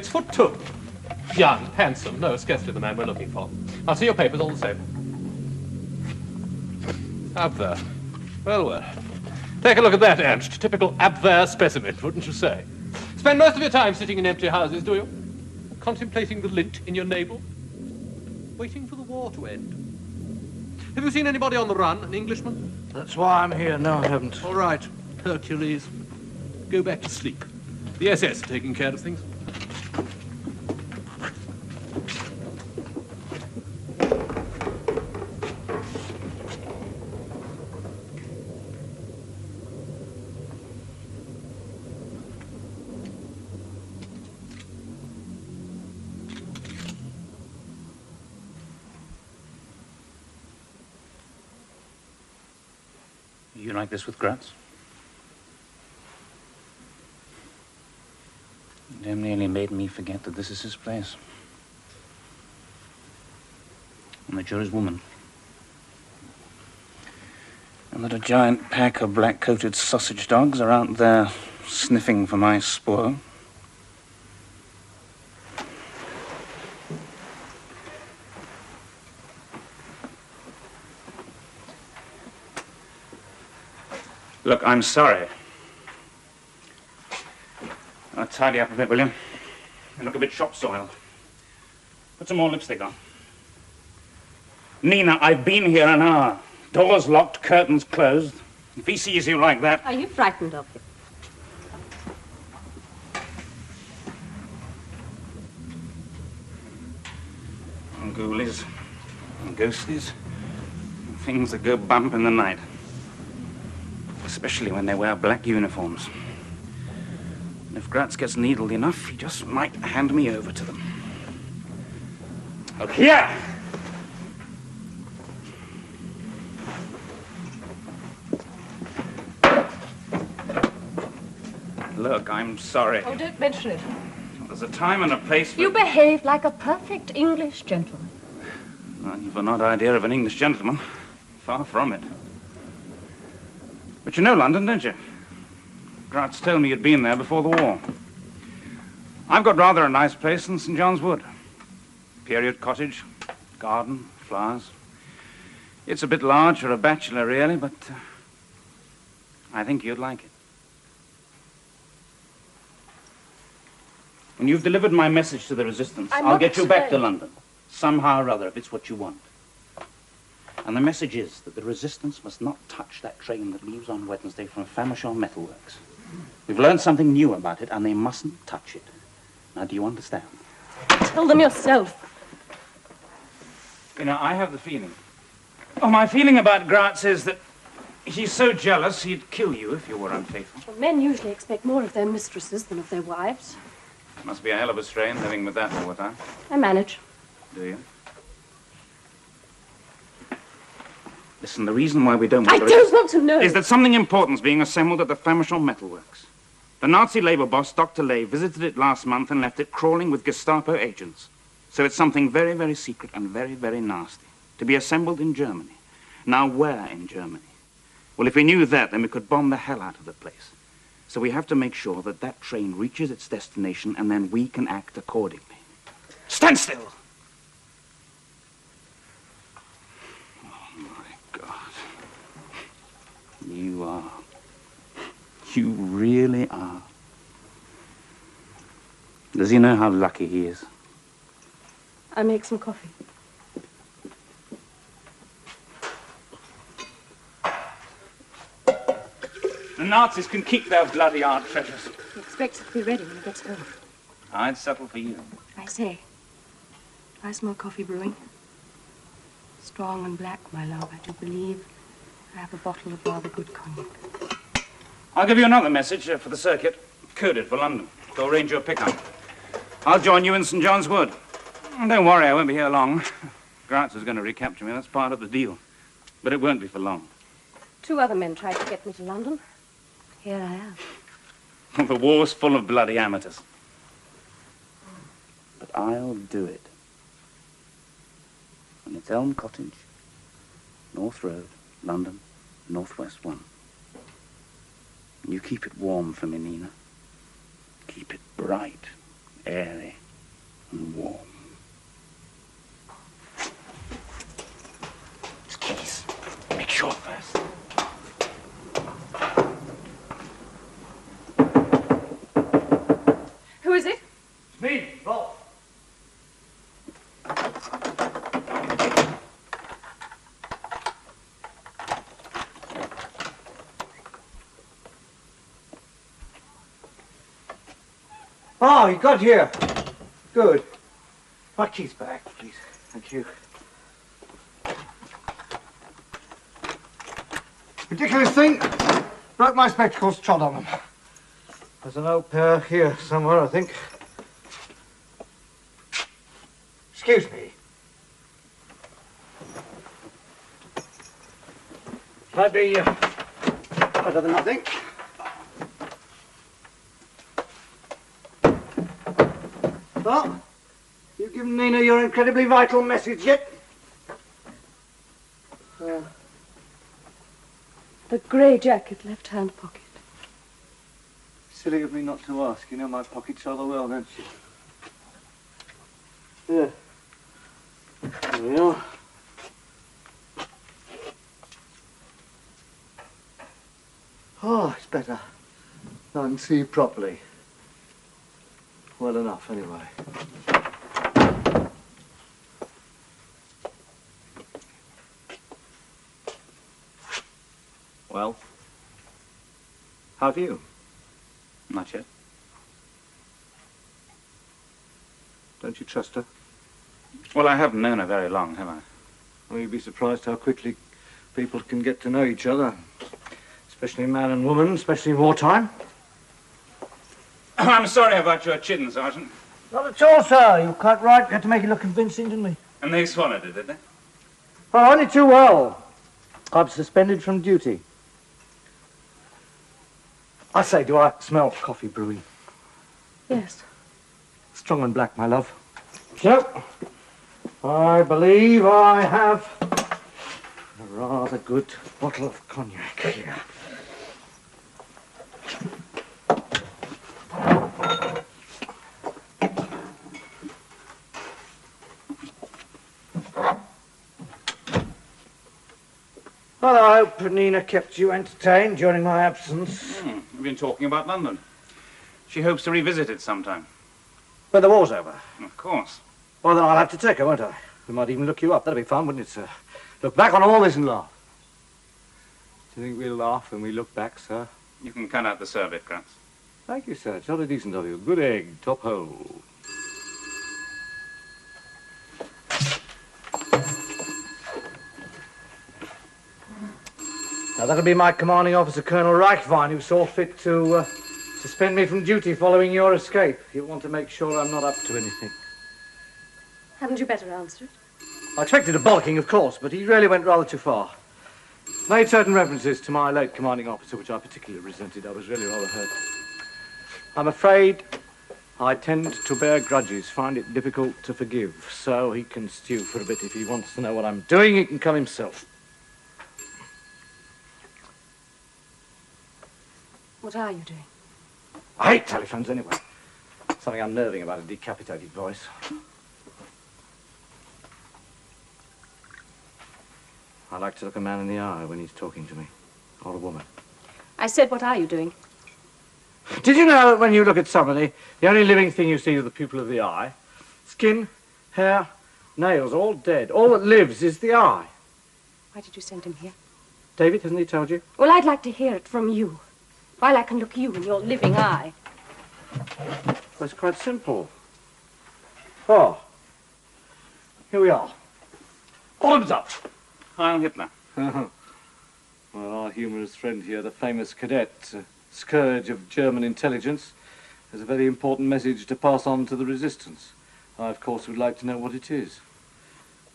6'2". Young, handsome, no, scarcely the man we're looking for. I'll see your papers all the same. Abwehr. Well, well. Take a look at that, Ernst. Typical Abwehr specimen, wouldn't you say? Spend most of your time sitting in empty houses, do you? Contemplating the lint in your navel? Waiting for the war to end? Have you seen anybody on the run, an Englishman? That's why I'm here. No, I haven't. All right, Hercules. Go back to sleep. The SS are taking care of things. You like this with Gratz? Damn nearly made me forget that this is his place. And that you're his woman. And that a giant pack of black-coated sausage dogs are out there sniffing for my spoil. Look, I'm sorry. I'll tidy up a bit, will you? You look a bit shop-soiled. Put some more lipstick on. Nina, I've been here an hour. Doors locked, curtains closed. If he sees you like that... Are you frightened of him? And ghoulies, and ghosties, and things that go bump in the night. Especially when they wear black uniforms. And if Gratz gets needled enough, he just might hand me over to them. Look here! Look, I'm sorry. Oh, don't mention it. There's a time and a place for... You behaved like a perfect English gentleman. Well, you've an odd idea of an English gentleman. Far from it. But you know London, don't you? Gratz told me you'd been there before the war. I've got rather a nice place in St. John's Wood. Period cottage, garden, flowers. It's a bit large for a bachelor, really, but I think you'd like it. When you've delivered my message to the resistance, I'll get you back to London. Somehow or other, if it's what you want. And the message is that the resistance must not touch that train that leaves on Wednesday from Famersham Metalworks. We've learned something new about it, and they mustn't touch it. Now, do you understand? Tell them yourself. You know, I have the feeling. Oh, my feeling about Gratz is that he's so jealous he'd kill you if you were unfaithful. Well, men usually expect more of their mistresses than of their wives. Must be a hell of a strain living with that all the time. I manage. Do you? Listen, the reason why we don't want I don't want to know. is that something important's being assembled at the Famersham Metalworks. The Nazi labor boss, Dr. Ley, visited it last month and left it crawling with Gestapo agents. So it's something very, very secret and very, very nasty. To be assembled in Germany. Now, where in Germany? Well, if we knew that, then we could bomb the hell out of the place. So we have to make sure that that train reaches its destination, and then we can act accordingly. Stand still! Oh, my God. You are. You really are. Does he know how lucky he is? I'll make some coffee. The Nazis can keep their bloody art treasures. He expects it to be ready when he gets home. I'd settle for you. I say, I smell coffee brewing. Strong and black, my love. I do believe I have a bottle of rather good cognac. I'll give you another message for the circuit. Coded for London. Go arrange your pickup. I'll join you in St. John's Wood. Don't worry, I won't be here long. Gratz is going to recapture me. That's part of the deal. But it won't be for long. 2 other men tried to get me to London. Here I am. The war's full of bloody amateurs. But I'll do it. And it's Elm Cottage, North Road, London, Northwest 1. You keep it warm for me, Nina. Keep it bright, airy, and warm. It's keys. Make sure first. Who is it? It's me, Rolf. Oh, you got here. Good. My keys back, please. Thank you. Ridiculous thing. Broke my spectacles, trod on them. There's an old pair here somewhere, I think. Excuse me. Might be better than nothing. Well, you've given Nina your incredibly vital message yet? The grey jacket, left-hand pocket. Silly of me not to ask. You know my pockets rather well, don't you? Yeah. There we are. Oh, it's better. Now I can see properly. Well enough, anyway. Well? How have you? Not yet. Don't you trust her? Well, I haven't known her very long, have I? Well, you'd be surprised how quickly people can get to know each other. Especially man and woman, especially in wartime. Oh, I'm sorry about your chitin, Sergeant. Not at all, sir. You were quite right. We had to make it look convincing, didn't we? And they swallowed it, did they? Oh, only too well. I'm suspended from duty. I say, do I smell coffee brewing? Yes. Strong and black, my love. So, I believe I have a rather good bottle of cognac here. Well, I hope Nina kept you entertained during my absence. We've been talking about London. She hopes to revisit it sometime. When the war's over. Of course. Well, then I'll have to take her, won't I? We might even look you up. That'd be fun, wouldn't it, sir? Look back on all this and laugh. Do you think we'll laugh when we look back, sir? You can cut out the serviette, Gratz. Thank you, sir. Jolly decent of you. Good egg, top hole. Now, that'll be my commanding officer, Colonel Reichwein, who saw fit to suspend me from duty following your escape. He'll want to make sure I'm not up to anything. Hadn't you better answer it? I expected a bollocking, of course, but he really went rather too far. Made certain references to my late commanding officer, which I particularly resented. I was really rather hurt. I'm afraid I tend to bear grudges, find it difficult to forgive, so he can stew for a bit. If he wants to know what I'm doing, he can come himself. What are you doing? I hate telephones anyway. Something unnerving about a decapitated voice. I like to look a man in the eye when he's talking to me, or a woman. I said, what are you doing? Did you know that when you look at somebody, the only living thing you see is the pupil of the eye? Skin, hair, nails, all dead. All that lives is the eye. Why did you send him here? David, hasn't he told you? Well, I'd like to hear it from you. While I can look you in your living eye. Well, it's quite simple. Oh, here we are. Bottoms up. Heil Hitler. Well, our humorous friend here, the famous cadet, scourge of German intelligence, has a very important message to pass on to the resistance. I, of course, would like to know what it is.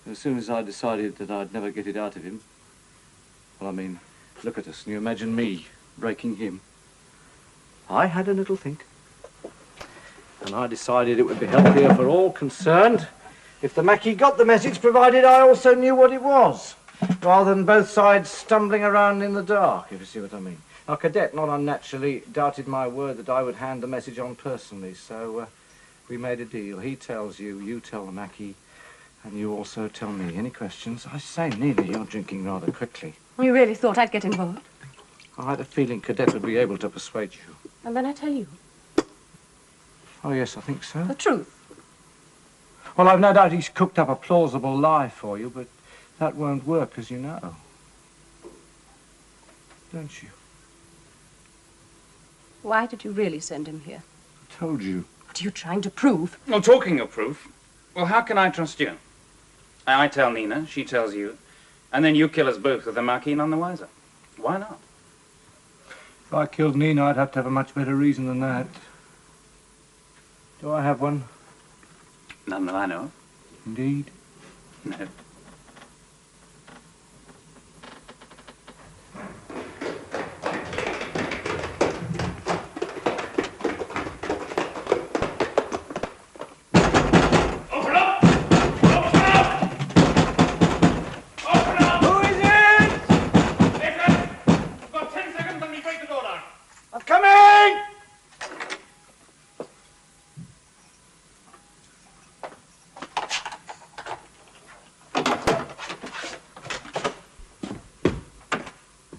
As soon as I decided that I'd never get it out of him, well, I mean, look at us, and you imagine me breaking him. I had a little think, and I decided it would be healthier for all concerned if the Mackie got the message, provided I also knew what it was, rather than both sides stumbling around in the dark, if you see what I mean. Our cadet, not unnaturally, doubted my word that I would hand the message on personally, so We made a deal. He tells you, you tell the Mackie, and you also tell me. Any questions? I say, Nina, you're drinking rather quickly. You really thought I'd get involved? I had a feeling Cadet would be able to persuade you. And then I tell you. Oh, yes, I think so. The truth. Well, I've no doubt he's cooked up a plausible lie for you, but that won't work, as you know. Don't you? Why did you really send him here? I told you. What are you trying to prove? Well, talking of proof, well, how can I trust you? I tell Nina, she tells you, and then you kill us both with the Marquis none the wiser. Why not? If I killed Nina, I'd have to have a much better reason than that. Do I have one? None that I know of. Indeed? No.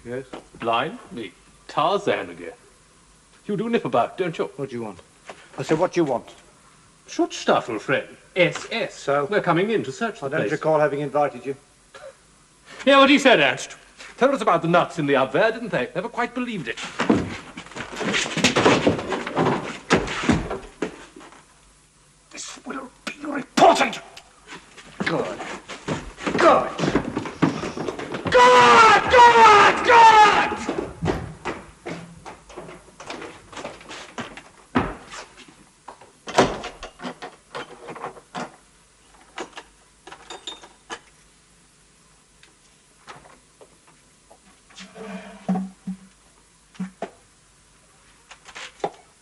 Yes? Blind? Me. Tarzan again. You do nip about, don't you? What do you want? I said, what do you want? Schutzstaffel, friend. SS. So? We're coming in to search the I don't place. recall having invited you. Yeah, what he said, Ernst. Told us about the nuts in the Abwehr, didn't they? Never quite believed it. This will be important. Good. Good. Good! Good! Good!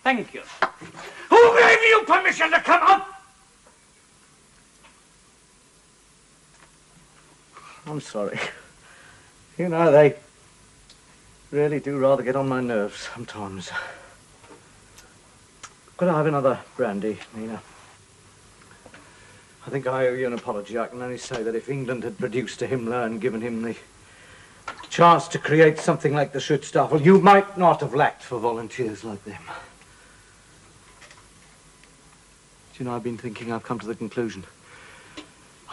Thank you. Who gave you permission to come up? I'm sorry. You know, they really do rather get on my nerves sometimes. Could I have another brandy, Nina? I think I owe you an apology. I can only say that if England had produced a Himmler and given him the chance to create something like the Schutzstaffel, you might not have lacked for volunteers like them. Do you know, I've been thinking, I've come to the conclusion.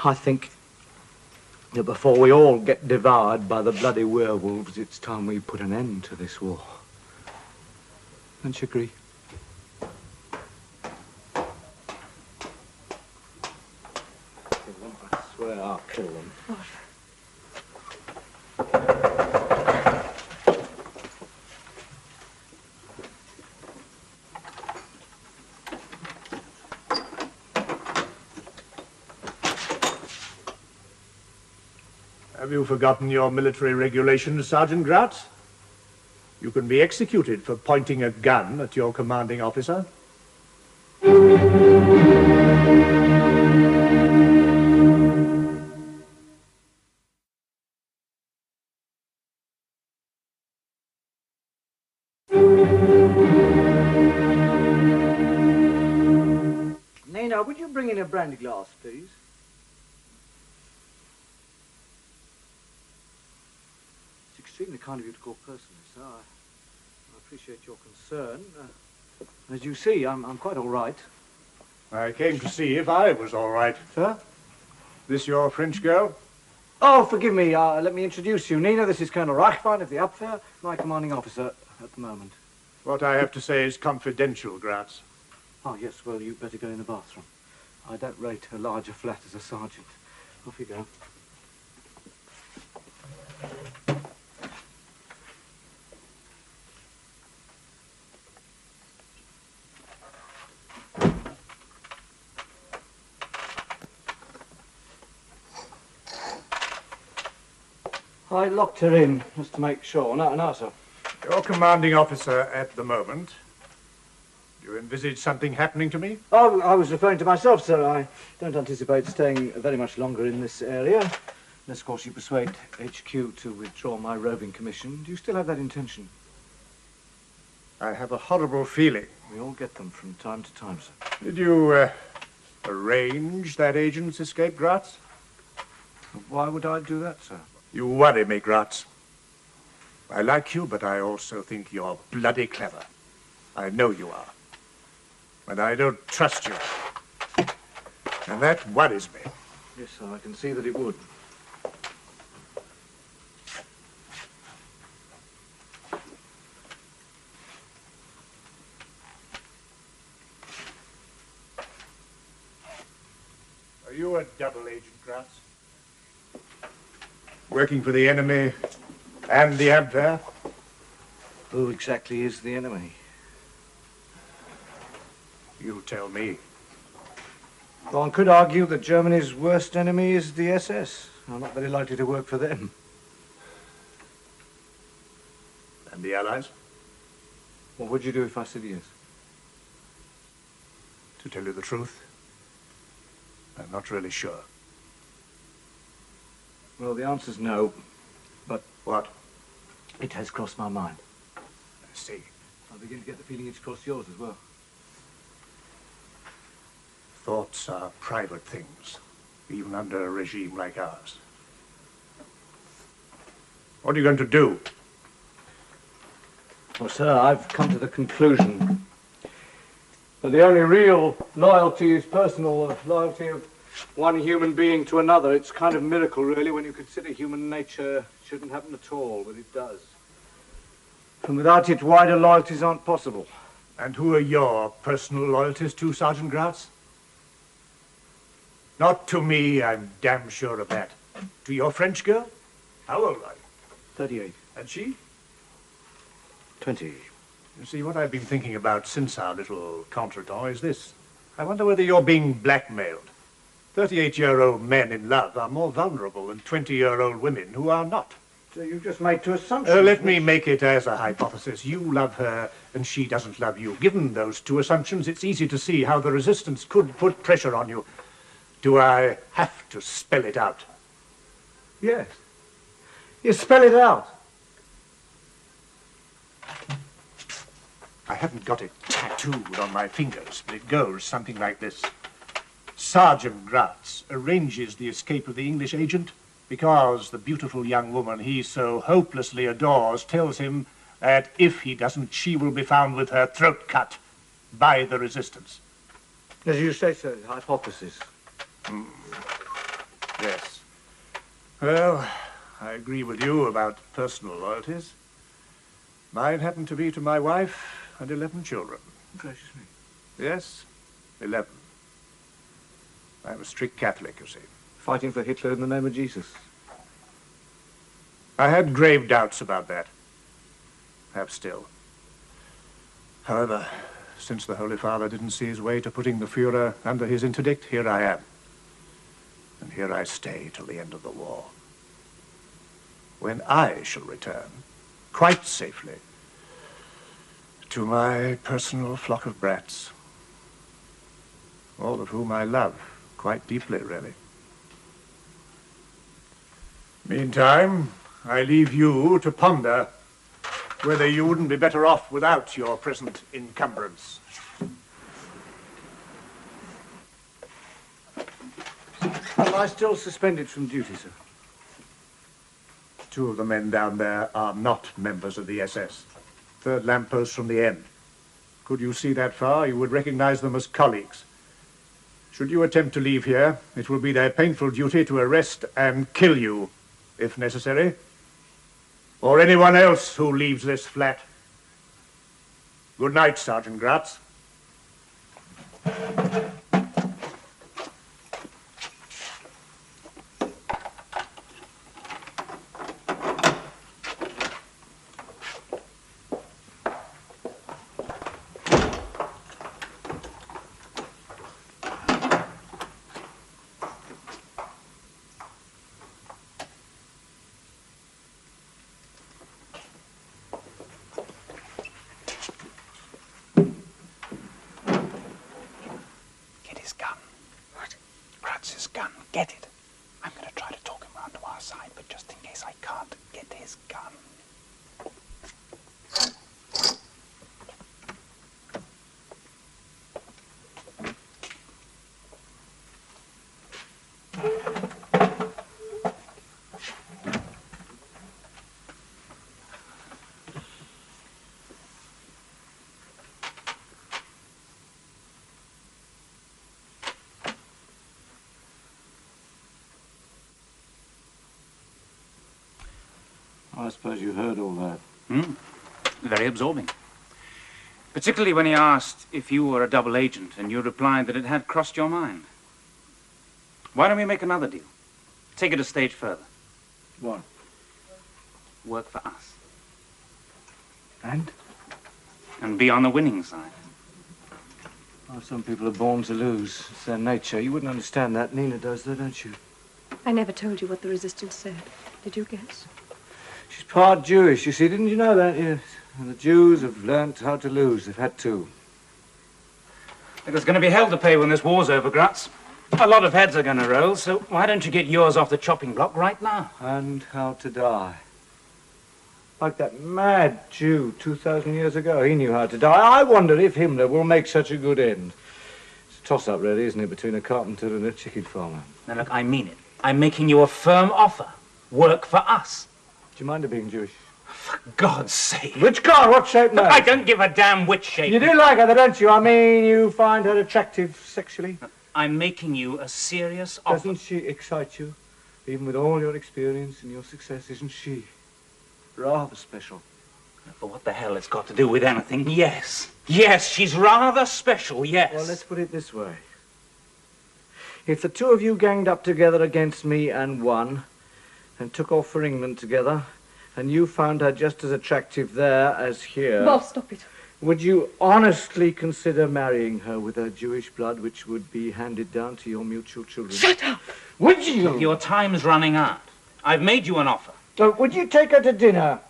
I think that before we all get devoured by the bloody werewolves, it's time we put an end to this war. Don't you agree? I swear I'll kill them. Have you forgotten your military regulations, Sergeant Gratz? You can be executed for pointing a gun at your commanding officer. Nina, would you bring in a brandy glass, please? It's extremely kind of you to call personally, sir. I appreciate your concern. As you see, I'm quite all right. I came to see if I was all right. Sir? This your French girl? Oh, forgive me. Let me introduce you. Nina, this is Colonel Reichwein of the Abwehr, my commanding officer at the moment. What I have to say is confidential, Gratz. Oh, yes, well, you'd better go in the bathroom. I don't rate a larger flat as a sergeant. Off you go. I locked her in, just to make sure. No, sir. Your commanding officer at the moment. Do you envisage something happening to me? Oh, I was referring to myself, sir. I don't anticipate staying very much longer in this area. Unless, of course, you persuade HQ to withdraw my roving commission. Do you still have that intention? I have a horrible feeling. We all get them from time to time, sir. Did you arrange that agent's escape, Gratz? Why would I do that, sir? You worry me, Gratz. I like you, but I also think you're bloody clever. I know you are. And I don't trust you. And that worries me. Yes, sir, I can see that it would. Are you a double agent, Gratz? Working for the enemy and the Abwehr? Who exactly is the enemy? You tell me. One could argue that Germany's worst enemy is the SS. I'm not very likely to work for them. And the Allies? What would you do if I said yes? To tell you the truth, I'm not really sure. Well, the answer's no, but What? it has crossed my mind. I see. I begin to get the feeling it's crossed yours as well. Thoughts are private things, even under a regime like ours. What are you going to do? Well, sir, I've come to the conclusion that the only real loyalty is personal loyalty of one human being to another. It's kind of miracle, really, when you consider human nature shouldn't happen at all, but it does. And without it, wider loyalties aren't possible. And who are your personal loyalties to, Sergeant Gratz? Not to me, I'm damn sure of that. To your French girl? How old are you? 38. And she? 20. You see, what I've been thinking about since our little contretemps is this. I wonder whether you're being blackmailed. 38-year-old men in love are more vulnerable than 20-year-old women who are not. So you just made two assumptions. Let me make it as a hypothesis. You love her and she doesn't love you. Given those two assumptions, it's easy to see how the resistance could put pressure on you. Do I have to spell it out? Yes. You spell it out. I haven't got it tattooed on my fingers, but it goes something like this. Sergeant Gratz arranges the escape of the English agent because the beautiful young woman he so hopelessly adores tells him that if he doesn't, she will be found with her throat cut by the resistance. As you say, sir, hypothesis. Yes. Well, I agree with you about personal loyalties. Mine happen to be to my wife and 11 children. Gracious me. Yes, 11. I'm a strict Catholic, you see. Fighting for Hitler in the name of Jesus. I had grave doubts about that. Have still. However, since the Holy Father didn't see his way to putting the Führer under his interdict, here I am. And here I stay till the end of the war. When I shall return, quite safely, to my personal flock of brats. All of whom I love quite deeply, really. Meantime, I leave you to ponder whether you wouldn't be better off without your present encumbrance. Am I still suspended from duty, sir? 2 of the men down there are not members of the SS. 3rd lamppost from the end. Could you see that far, you would recognize them as colleagues. Should you attempt to leave here, it will be their painful duty to arrest and kill you, if necessary, or anyone else who leaves this flat. Good night, Sergeant Gratz. I suppose you heard all that. Very absorbing. Particularly when he asked if you were a double agent and you replied that it had crossed your mind. Why don't we make another deal? Take it a stage further. What? Work for us. And? And be on the winning side. Oh, some people are born to lose. It's their nature. You wouldn't understand that. Nina does, though, don't you? I never told you what the resistance said. Did you guess? She's part Jewish, you see. Didn't you know that? Yes. And the Jews have learnt how to lose. They've had to. There's going to be hell to pay when this war's over, Gratz. A lot of heads are going to roll, so why don't you get yours off the chopping block right now? And how to die. Like that mad Jew 2,000 years ago. He knew how to die. I wonder if Himmler will make such a good end. It's a toss-up, really, isn't it, between a carpenter and a chicken farmer? Now, look, I mean it. I'm making you a firm offer. Work for us. Do you mind her being Jewish? For God's sake. Which God? What shape now? I don't give a damn which shape. You do like her, though, don't you? I mean, you find her attractive sexually. I'm making you a serious offer. Doesn't she excite you? Even with all your experience and your success, isn't she rather special? But what the hell it's got to do with anything? Yes. Yes, she's rather special, yes. Well, let's put it this way. If the two of you ganged up together against me and won, and took off for England together, and you found her just as attractive there as here... Bob, stop it. Would you honestly consider marrying her with her Jewish blood, which would be handed down to your mutual children? Shut up! Would you? Your time's running out. I've made you an offer. So, would you take her to dinner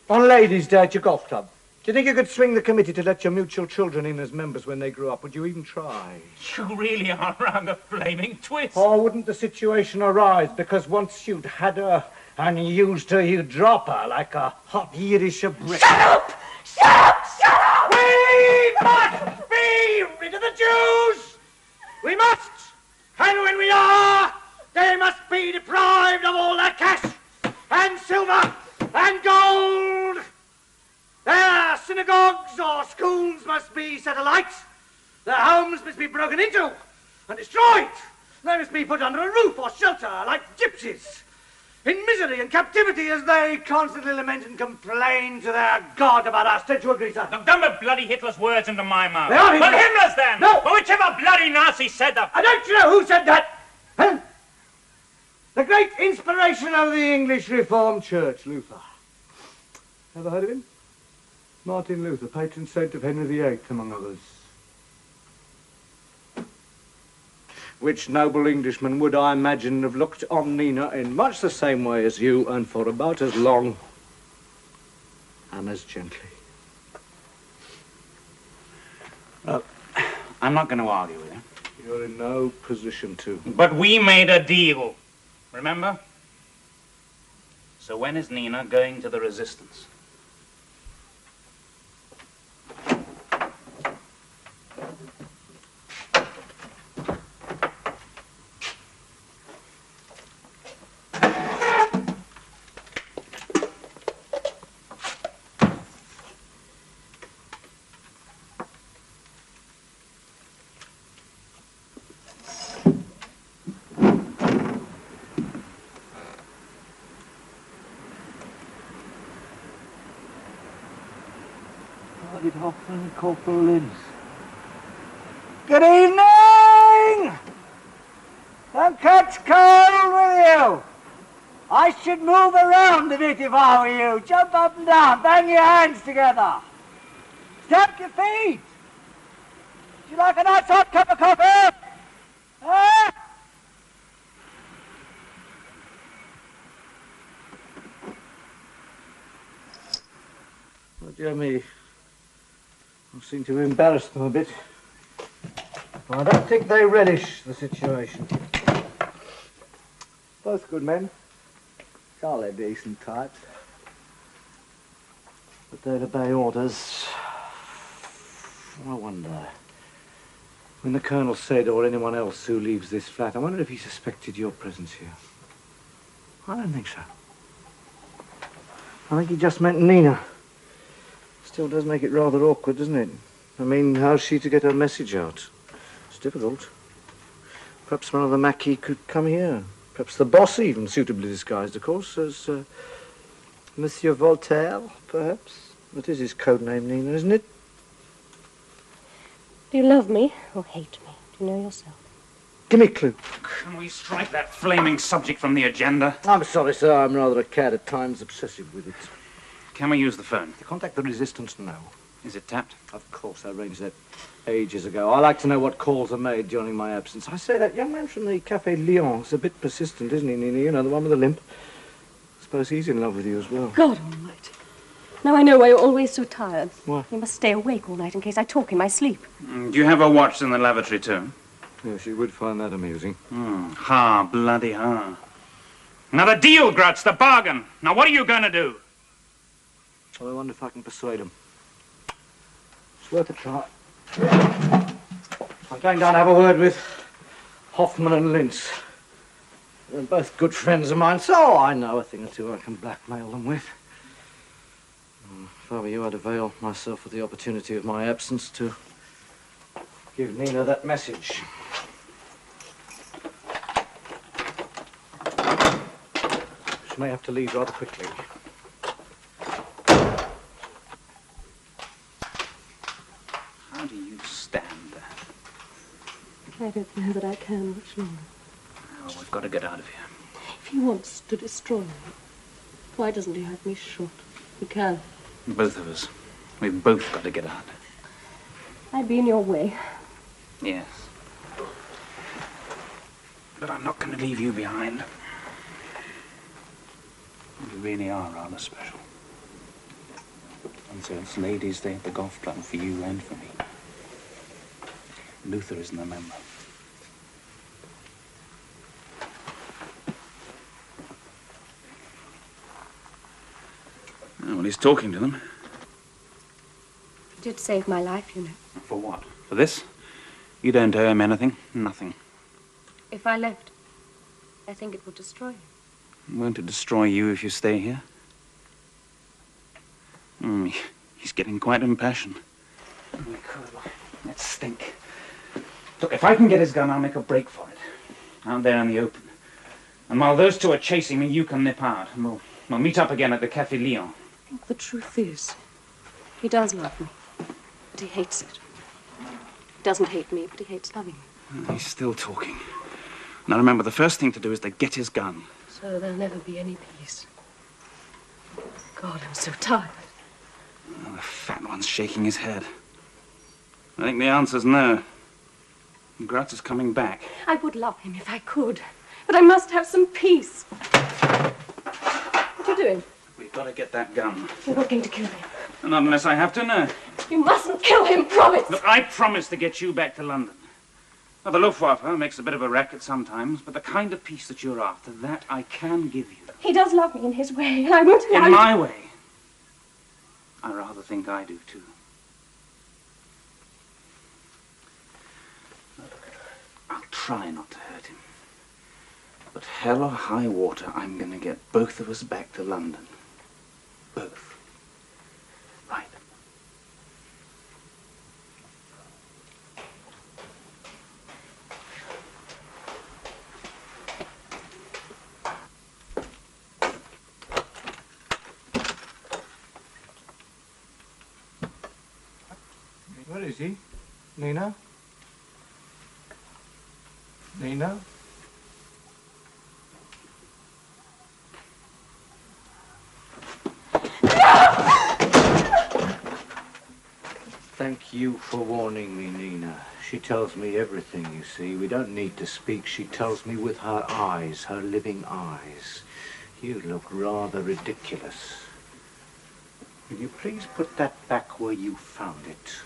on Ladies' Day at your golf club? Do you think you could swing the committee to let your mutual children in as members when they grew up? Would you even try? You really are rather flaming twist. Or wouldn't the situation arise because once you'd had her and used her, you'd drop her like a hot Yiddish brick? Shut up! Shut up! Shut up! We must be rid of the Jews! We must! And when we are, they must be deprived of all their cash and silver and gold! Their synagogues or schools must be set alight. Their homes must be broken into and destroyed. They must be put under a roof or shelter like gypsies, in misery and captivity as they constantly lament and complain to their God about our statue of Greece. Now, don't put bloody Hitler's words into my mouth. They are But Hitler's. Himmler's then! No! But whichever bloody Nazi said that. I don't you know who said that? Huh? The great inspiration of the English Reformed Church, Luther. Ever heard of him? Martin Luther, patron saint of Henry VIII, among others. Which noble Englishman would, I imagine, have looked on Nina in much the same way as you, and for about as long and as gently. Look, I'm not going to argue with you. You're in no position to. But we made a deal. Remember? So when is Nina going to the resistance? Hoffman, Corporal Linz. Good evening! Don't catch cold with you. I should move around a bit if I were you. Jump up and down, bang your hands together. Stamp your feet. Would you like a nice hot cup of coffee? Huh? Oh, dear me. I seem to have embarrassed them a bit. I don't think they relish the situation. Both good men. Are they decent types? But they'd obey orders. I wonder. When the Colonel said, or anyone else who leaves this flat, I wonder if he suspected your presence here. I don't think so. I think he just meant Nina. Still does make it rather awkward, doesn't it? I mean, how's she to get her message out? It's difficult. Perhaps one of the Maquis could come here. Perhaps the boss even, suitably disguised, of course, as Monsieur Voltaire, perhaps? That is his code name, Nina, isn't it? Do you love me or hate me? Do you know yourself? Give me a clue. Can we strike that flaming subject from the agenda? I'm sorry, sir. I'm rather a cad at times, obsessive with it. Can we use the phone? To contact the resistance, no. Is it tapped? Of course, I arranged that ages ago. I like to know what calls are made during my absence. I say, that young man from the Café Lyon is a bit persistent, isn't he, Nina? You know, the one with the limp. I suppose he's in love with you as well. God almighty. Now I know why you're always so tired. Why? You must stay awake all night in case I talk in my sleep. Do you have a watch in the lavatory, too? Yes, you would find that amusing. Ha, bloody ha. Now the deal, Grutz, the bargain. Now what are you going to do? Well, I wonder if I can persuade him. It's worth a try. I'm going down to have a word with Hoffman and Lintz. They're both good friends of mine, so I know a thing or two I can blackmail them with. If I were you, I'd avail myself of the opportunity of my absence to give Nina that message. She may have to leave rather quickly. How do you stand that? I don't know that I can much longer. Oh, we've got to get out of here. If he wants to destroy me, why doesn't he have me shot? He can. Both of us. We've both got to get out. I'd be in your way. Yes. But I'm not going to leave you behind. You really are rather special. And so it's ladies' day at the golf club for you and for me. Luther isn't a member. Oh, well, he's talking to them. You did save my life, you know. For what? For this? You don't owe him anything. Nothing. If I left, I think it would destroy you. Won't it destroy you if you stay here? He's getting quite impassioned. Let's stink. Look, if I can get his gun, I'll make a break for it. Out there in the open. And while those two are chasing me, you can nip out. And we'll meet up again at the Café Lyon. I think the truth is, he does love me, but he hates it. He doesn't hate me, but he hates loving me. He's still talking. Now remember, the first thing to do is to get his gun. So there'll never be any peace. God, I'm so tired. Oh, the fat one's shaking his head. I think the answer's no. Grutz is coming back. I would love him if I could, but I must have some peace. What are you doing? We've got to get that gun. You're not going to kill him. Not unless I have to, no. You mustn't kill him, promise! Look, I promise to get you back to London. Now, the Luftwaffe makes a bit of a racket sometimes, but the kind of peace that you're after, that I can give you. He does love me in his way, and I won't allow In my way. I rather think I do, too. I'll try not to hurt him. But hell or high water, I'm going to get both of us back to London. Both. Right. Where is he? Nina? Nina? Thank you for warning me, Nina. She tells me everything, you see. We don't need to speak. She tells me with her eyes, her living eyes. You look rather ridiculous. Will you please put that back where you found it?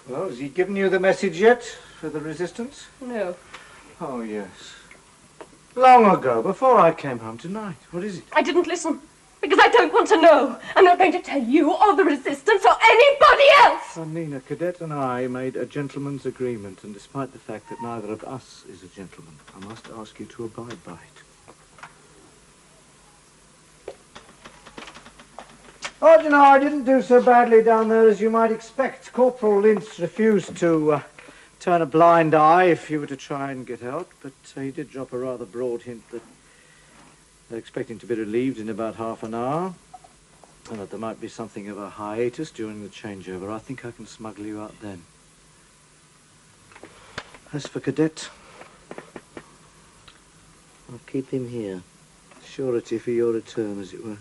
Well, has he given you the message yet for the resistance? No. Oh, yes. Long ago, before I came home tonight. What is it? I didn't listen. Because I don't want to know. I'm not going to tell you or the resistance or anybody else. Nina, Cadet and I made a gentleman's agreement, and despite the fact that neither of us is a gentleman, I must ask you to abide by it. Oh, you know, I didn't do so badly down there as you might expect. Corporal Lintz refused to turn a blind eye if you were to try and get out, but he did drop a rather broad hint that they're expecting to be relieved in about half an hour, and that there might be something of a hiatus during the changeover. I think I can smuggle you out then. As for Cadet, I'll keep him here. Surety for your return, as it were.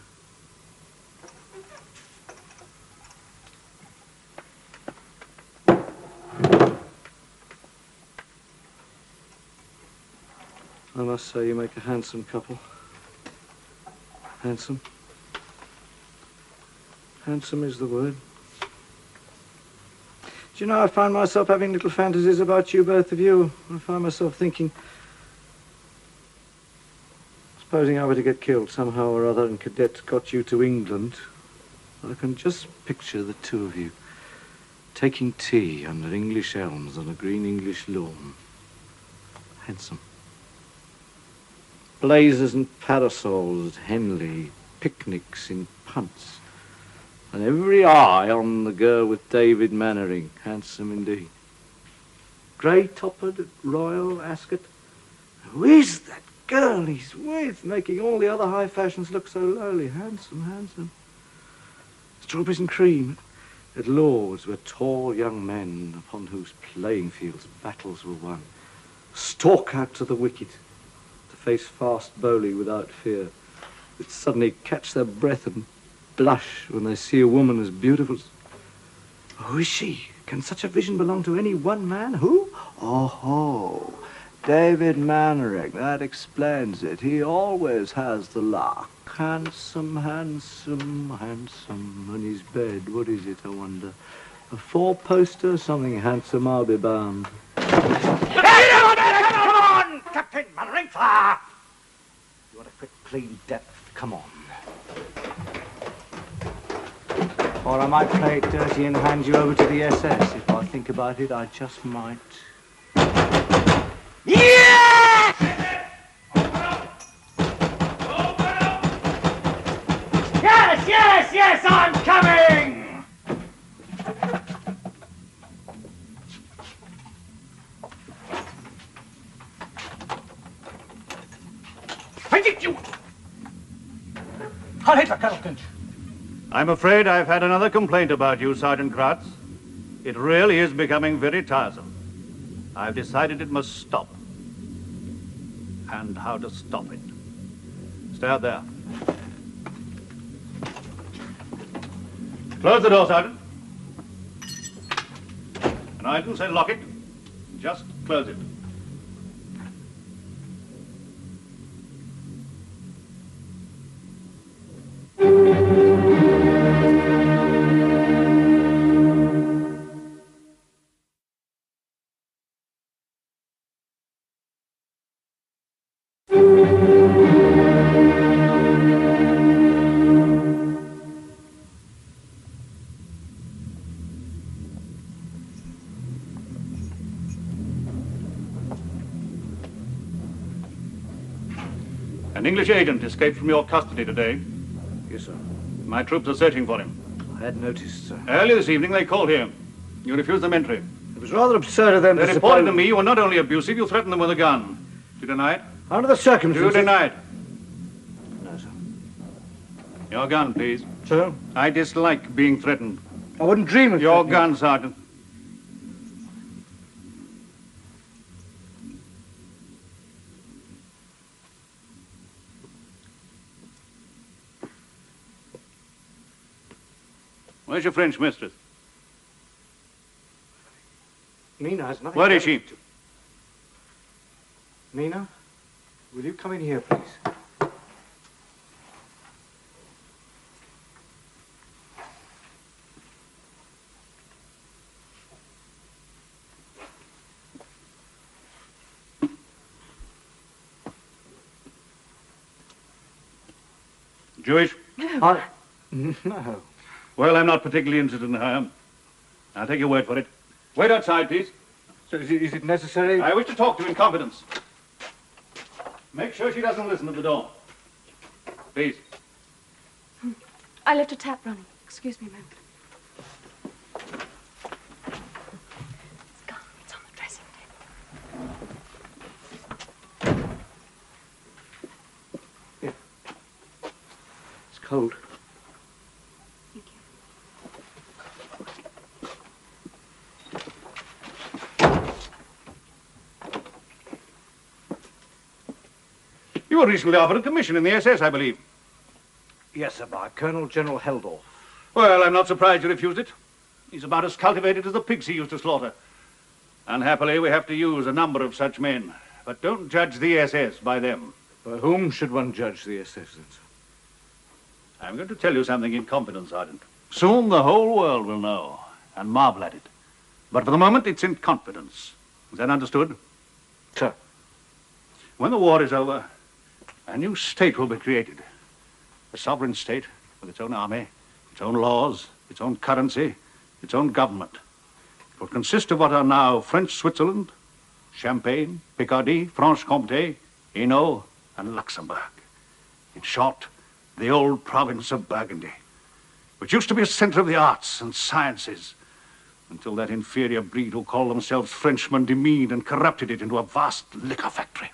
I must say you make a handsome couple. Handsome. Handsome is the word. Do you know, I find myself having little fantasies about you, both of you. I find myself thinking, supposing I were to get killed somehow or other and Cadet got you to England, I can just picture the two of you taking tea under English elms on a green English lawn. Handsome. Blazers and parasols at Henley, picnics in punts, and every eye on the girl with David Mannering. Handsome indeed. Grey-toppered at Royal Ascot. Who is that girl he's with, making all the other high fashions look so lowly? Handsome, handsome. Strawberries and cream at Lord's, where tall young men, upon whose playing fields battles were won, stalk out to the wicket, face fast bowling without fear, that suddenly catch their breath and blush when they see a woman as beautiful as... Who is she? Can such a vision belong to any one man? Who? Oh, David Mannering. That explains it. He always has the luck. Handsome, handsome, handsome. And his bed, what is it, I wonder? A four-poster? Something handsome, I'll be bound. Captain Mannering, fire! You want a quick, clean death? Come on. Or I might play it dirty and hand you over to the SS. If I think about it, I just might. Yes! Yes, yes, yes, I'm coming! I'm afraid I've had another complaint about you, Sergeant Kratz. It really is becoming very tiresome. I've decided it must stop. And how to stop it. Stay out there. Close the door, Sergeant. And I didn't say lock it, just close it. An English agent escaped from your custody today. Yes, sir. My troops are searching for him. I had noticed, sir. Earlier this evening, they called here. You refused them entry. It was rather absurd of them They to reported suppose... to me you were not only abusive, you threatened them with a gun. Do you deny it? Under the Do circumstances... you deny it? No, sir. Your gun, please. Sir? I dislike being threatened. I wouldn't dream of... Your gun, Sergeant. Where's your French mistress? Nina has nothing... Where is she? Nina, will you come in here, please? Jewish? No. Well, I'm not particularly interested in her. I'll take your word for it. Wait outside, please. So is it necessary? I wish to talk to you in confidence. Make sure she doesn't listen at the door. Please. I left a tap running. Excuse me a moment. It's gone. It's on the dressing table. Yeah. It's cold. Thank you. You were recently offered a commission in the SS, I believe. Yes, sir, by Colonel General Heldorf. Well, I'm not surprised you refused it. He's about as cultivated as the pigs he used to slaughter. Unhappily, we have to use a number of such men. But don't judge the SS by them. By whom should one judge the SS, then, sir? I'm going to tell you something in confidence, Sergeant. Soon the whole world will know and marvel at it. But for the moment, it's in confidence. Is that understood? Sir. When the war is over, a new state will be created. A sovereign state with its own army, its own laws, its own currency, its own government. It will consist of what are now French Switzerland, Champagne, Picardy, Franche-Comté, Hainaut, and Luxembourg. In short, the old province of Burgundy, which used to be a center of the arts and sciences, until that inferior breed who call themselves Frenchmen demeaned and corrupted it into a vast liquor factory.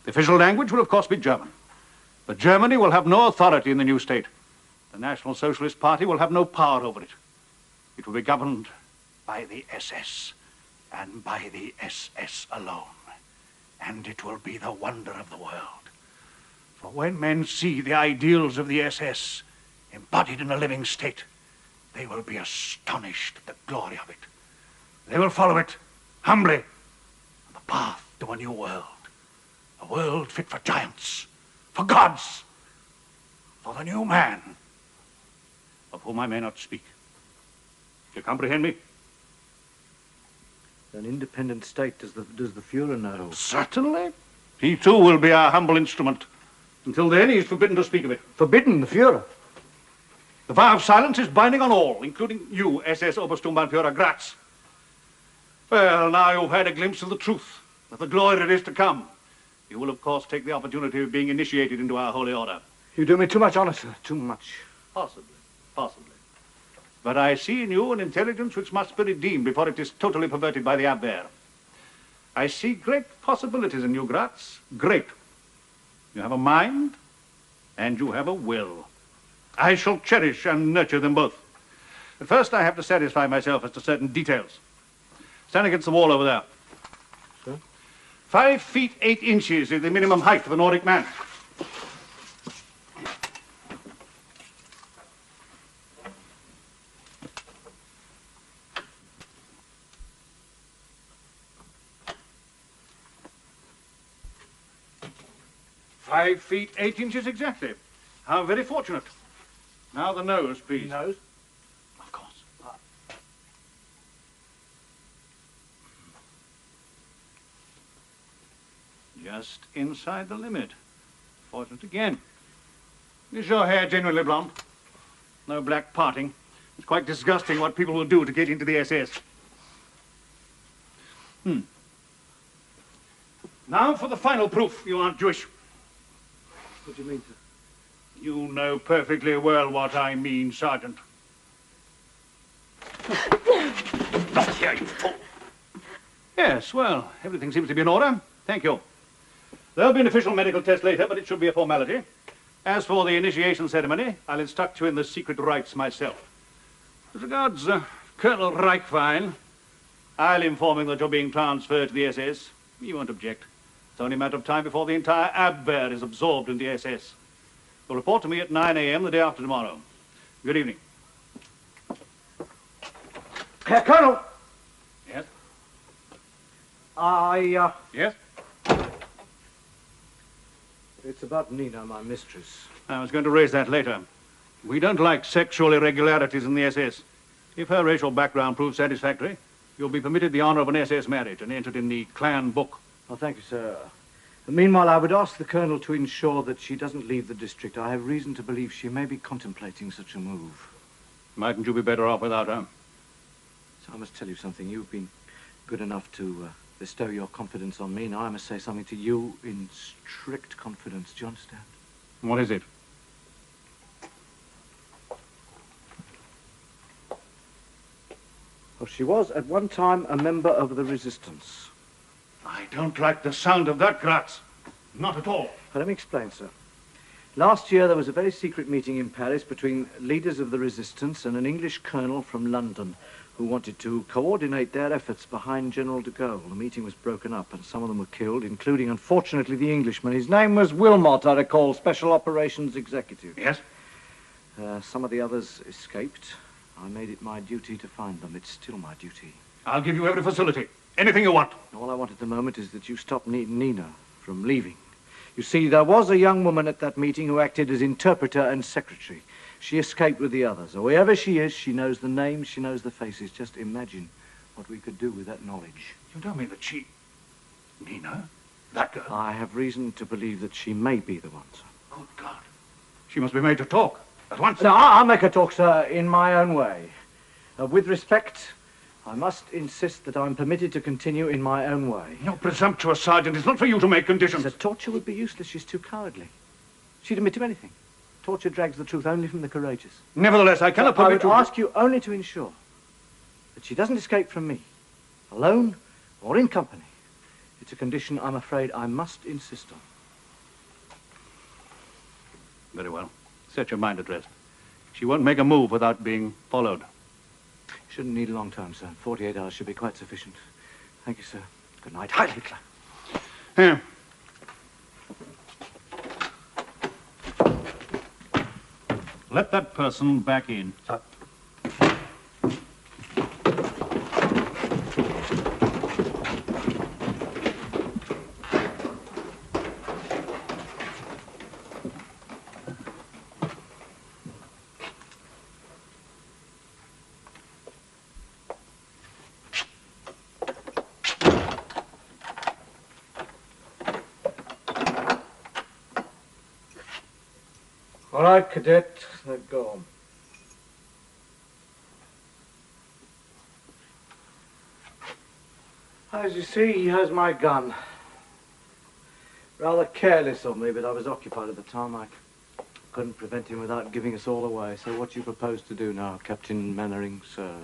The official language will, of course, be German. But Germany will have no authority in the new state. The National Socialist Party will have no power over it. It will be governed by the SS, and by the SS alone. And it will be the wonder of the world. For when men see the ideals of the SS embodied in a living state, they will be astonished at the glory of it. They will follow it humbly on the path to a new world. A world fit for giants, for gods, for the new man, of whom I may not speak. Do you comprehend me? An independent state, does the Fuhrer know? Certainly. He too will be our humble instrument. Until then, he is forbidden to speak of it. Forbidden, the Fuhrer? The vow of silence is binding on all, including you, SS Obersturmbannführer Graz. Well, now you've had a glimpse of the truth, of the glory that is to come. You will, of course, take the opportunity of being initiated into our holy order. You do me too much honor, sir, too much. Possibly, possibly. But I see in you an intelligence which must be redeemed before it is totally perverted by the Abwehr. I see great possibilities in you, Graz. Great. You have a mind, and you have a will. I shall cherish and nurture them both. But first I have to satisfy myself as to certain details. Stand against the wall over there. Sir? 5 feet 8 inches is the minimum height for the Nordic man. Five feet 8 inches exactly. How very fortunate. Now the nose, please. Nose? Of course. Just inside the limit. Fortunate again. Is your hair genuinely blonde? No black parting. It's quite disgusting what people will do to get into the SS. Now for the final proof you aren't Jewish. What do you mean, sir? You know perfectly well what I mean, Sergeant. Not here, you fool. Yes, well, everything seems to be in order. Thank you. There'll be an official medical test later, but it should be a formality. As for the initiation ceremony, I'll instruct you in the secret rites myself. As regards Colonel Reichwein, I'll inform him that you're being transferred to the SS. He won't object. It's only a matter of time before the entire Abwehr is absorbed in the SS. You'll report to me at 9 a.m. the day after tomorrow. Good evening. Herr Colonel! Yes? Yes? It's about Nina, my mistress. I was going to raise that later. We don't like sexual irregularities in the SS. If her racial background proves satisfactory, you'll be permitted the honor of an SS marriage and entered in the clan book. Oh, thank you, sir. Meanwhile, I would ask the Colonel to ensure that she doesn't leave the district. I have reason to believe she may be contemplating such a move. Mightn't you be better off without her? So I must tell you something. You've been good enough to bestow your confidence on me. Now I must say something to you in strict confidence. Do you understand? What is it? Well, she was at one time a member of the Resistance. I don't like the sound of that, Graz. Not at all. Well, let me explain, sir. Last year there was a very secret meeting in Paris between leaders of the Resistance and an English colonel from London who wanted to coordinate their efforts behind General de Gaulle. The meeting was broken up and some of them were killed, including, unfortunately, the Englishman. His name was Wilmot, I recall, Special Operations Executive. Yes? Some of the others escaped. I made it my duty to find them. It's still my duty. I'll give you every facility. Anything you want. All I want at the moment is that you stop Nina from leaving. You see, there was a young woman at that meeting who acted as interpreter and secretary. She escaped with the others. Wherever she is, she knows the names, she knows the faces. Just imagine what we could do with that knowledge. You don't mean that she... Nina? That girl? I have reason to believe that she may be the one, sir. Good God. She must be made to talk. At once. No, I'll make her talk, sir, in my own way. With respect, I must insist that I'm permitted to continue in my own way. No, presumptuous sergeant. It's not for you to make conditions. The torture would be useless. She's too cowardly. She'd admit to anything. Torture drags the truth only from the courageous. Nevertheless, I cannot permit you... I would ask you only to ensure that she doesn't escape from me, alone or in company. It's a condition I'm afraid I must insist on. Very well. Set your mind at rest. She won't make a move without being followed. Shouldn't need a long time, sir. 48 hours should be quite sufficient. Thank you, sir. Good night. Heil Hitler. Here. Let that person back in. Sir. All right, cadet, they're gone. As you see, he has my gun. Rather careless of me, but I was occupied at the time. I couldn't prevent him without giving us all away. So what do you propose to do now, Captain Mannering, sir?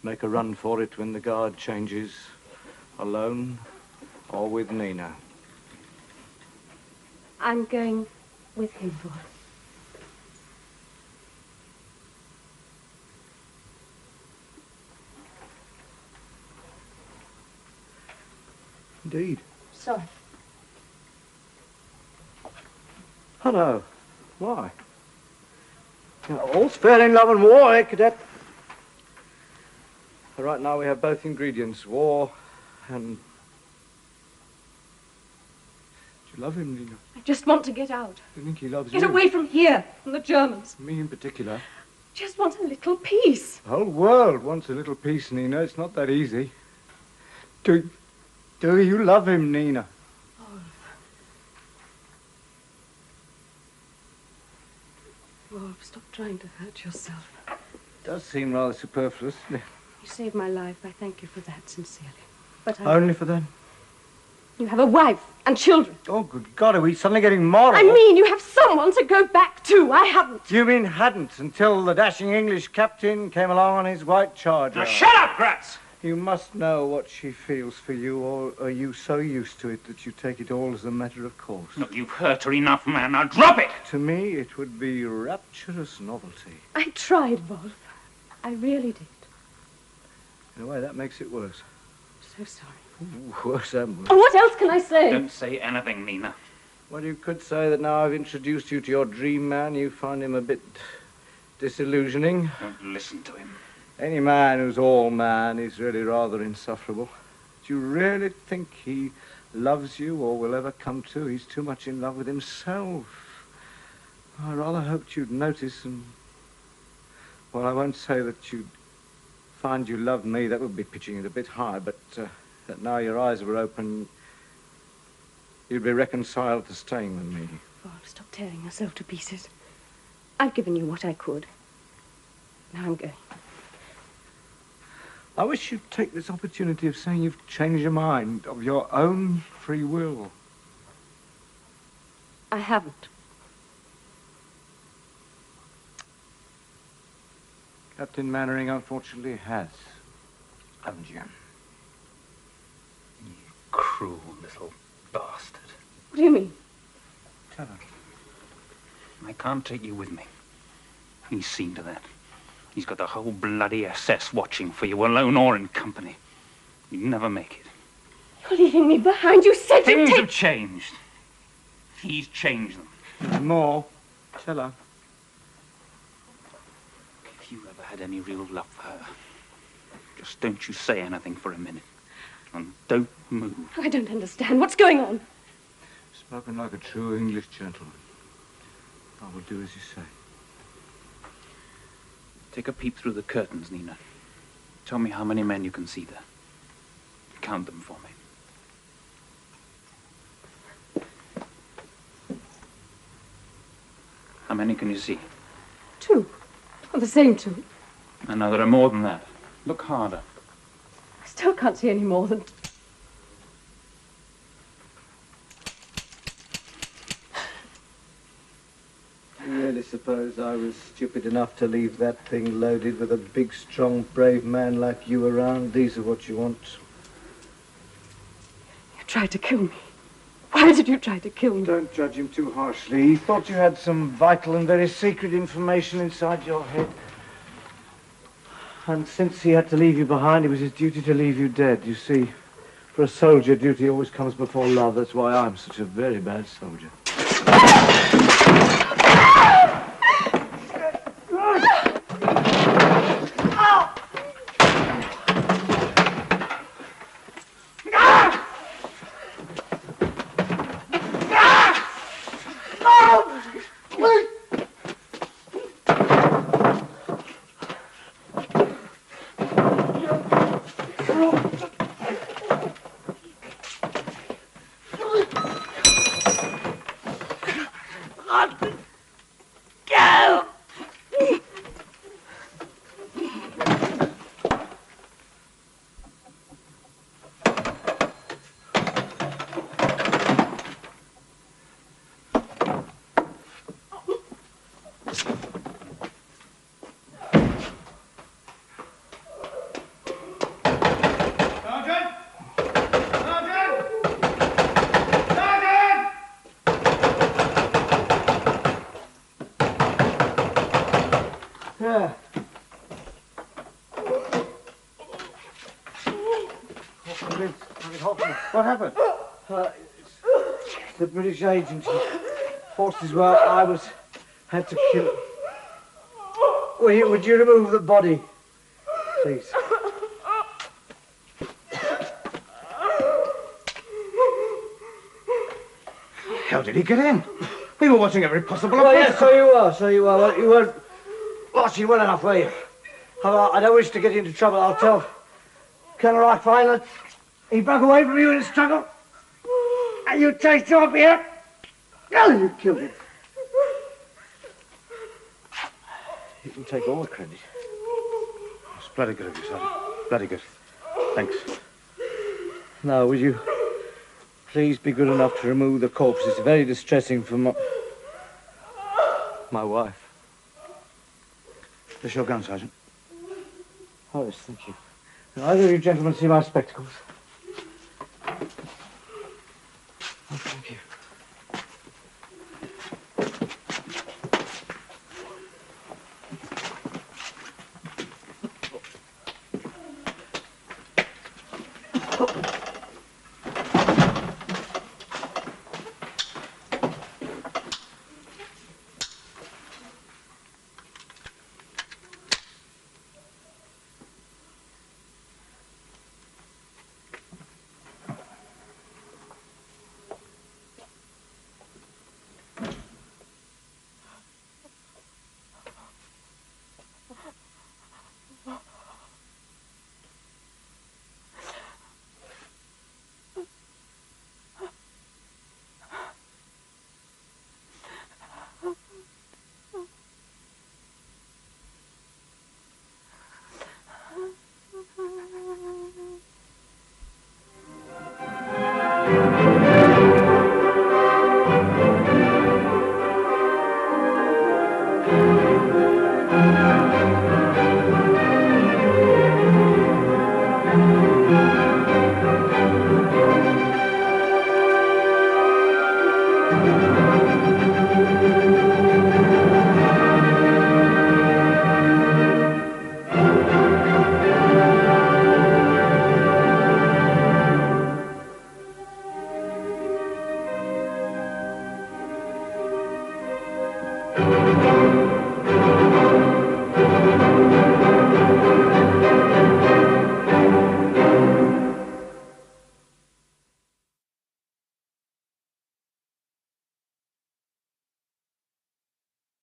Make a run for it when the guard changes, alone or with Nina? I'm going with him, boy. Indeed. Sorry. Oh, no. Why? All's fair in love and war, eh, cadet? Right now we have both ingredients, war and... Do you love him, Nina? I just want to get out. Do you think he loves Get you? away from here, from the Germans. Me in particular. Just want a little peace. The whole world wants a little peace, Nina. It's not that easy. Do you love him, Nina? Wolf, stop trying to hurt yourself. It does seem rather superfluous, doesn't it? You saved my life. I thank you for that sincerely. But Only for them? You have a wife and children. Oh, good God, are we suddenly getting moral? I mean, you have someone to go back to. I haven't. You mean hadn't, until the dashing English captain came along on his white charger. Now shut up, Gratz! You must know what she feels for you, or are you so used to it that you take it all as a matter of course? Look, you've hurt her enough, man. Now drop it! To me, it would be rapturous novelty. I tried, Wolf. I really did. In a way, that makes it worse. So sorry. Ooh, worse and worse. Oh, what else can I say? Don't say anything, Nina. Well, you could say that now I've introduced you to your dream man, you find him a bit disillusioning. Don't listen to him. Any man who's all man is really rather insufferable. Do you really think he loves you or will ever come to? He's too much in love with himself. I rather hoped you'd notice and... Well, I won't say that you'd find you loved me. That would be pitching it a bit high, but that now your eyes were open... you'd be reconciled to staying with me. Bob, stop tearing yourself to pieces. I've given you what I could. Now I'm going. I wish you'd take this opportunity of saying you've changed your mind of your own free will. I haven't. Captain Mannering unfortunately has, haven't you? You cruel little bastard. What do you mean? Tell her. I can't take you with me. He's seen to that. He's got the whole bloody SS watching for you, alone or in company. You'd never make it. You're leaving me behind. You said Things have changed. He's changed them. More. Tell her. If you ever had any real love for her, just don't you say anything for a minute. And don't move. I don't understand. What's going on? Spoken like a true English gentleman. I will do as you say. Take a peep through the curtains, Nina. Tell me how many men you can see there. Count them for me. How many can you see? 2. Well, the same 2. I know there are more than that. Look harder. I still can't see any more than... You really suppose I was stupid enough to leave that thing loaded with a big, strong, brave man like you around? These are what you want. You tried to kill me. Why did you try to kill me? Don't judge him too harshly. He thought you had some vital and very secret information inside your head. And since he had to leave you behind, it was his duty to leave you dead. You see, for a soldier, duty always comes before love. That's why I'm such a very bad soldier. Yeah. What happened? The British agent. Forces where I had to kill. Would you remove the body, please? How did he get in? We were watching every possible... Oh, yes, so you were. Well, you weren't watching well enough, were you? I don't wish to get you into trouble. I'll tell Colonel Rifine that he broke away from you in a struggle, and you chased him up here. Oh, you killed him. You can take all the credit. It's bloody good of you, Sergeant. Bloody good. Thanks. Now, would you please be good enough to remove the corpse? It's very distressing for my wife. This your gun, Sergeant? Oh, yes, thank you. Can either of you gentlemen see my spectacles?